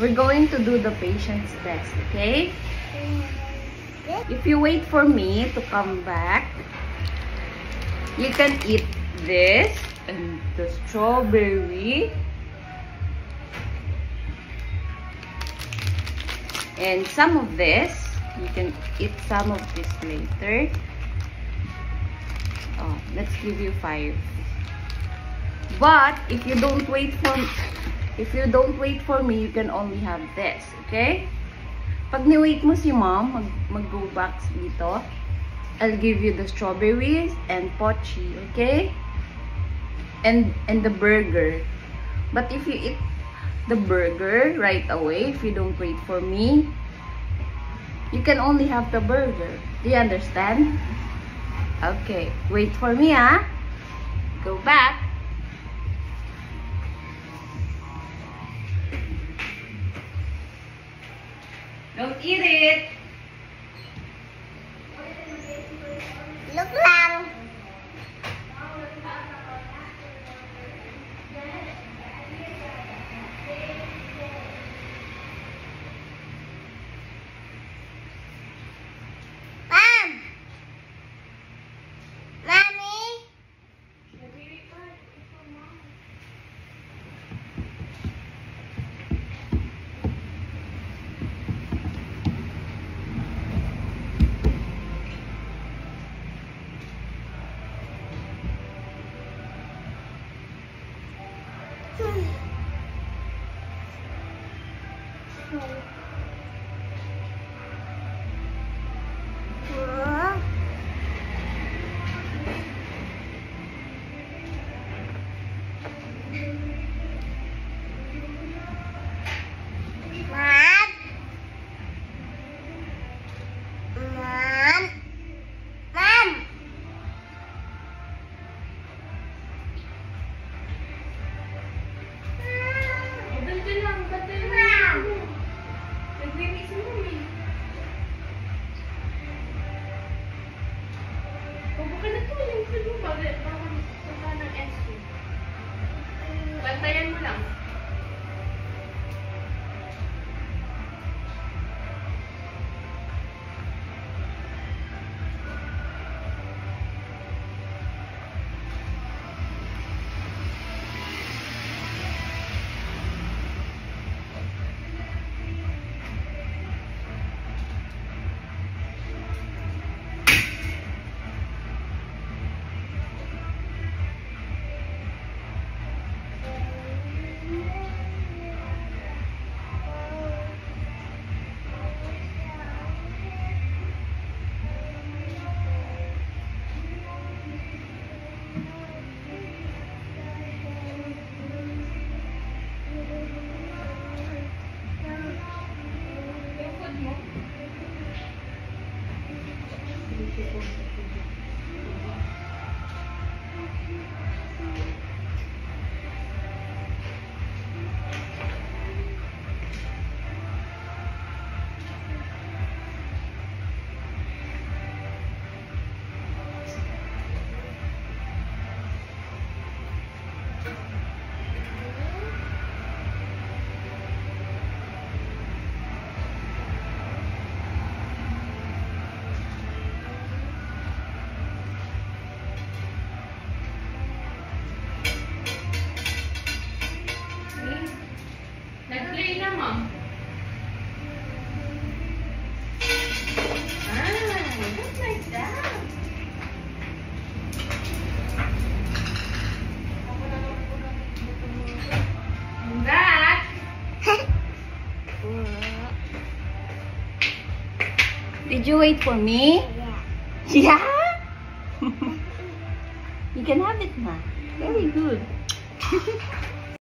We're going to do the patience test, okay? If you wait for me to come back, you can eat this and the strawberry. And some of this, you can eat some of this later. Oh, let's give you 5. But if you don't wait for me, you can only have this, okay? Pag ni-wait mo si mom, mag-go back dito, I'll give you the strawberries and pochi, okay? And the burger. But if you eat the burger right away, if you don't wait for me, you can only have the burger. Do you understand? Okay, wait for me, ah. Go back. Don't eat it. Look lang. Bantayan mo lang. Nag-play na, mom. Just like that. I'm back. Did you wait for me? Yeah. Yeah? You can have it now. Very good.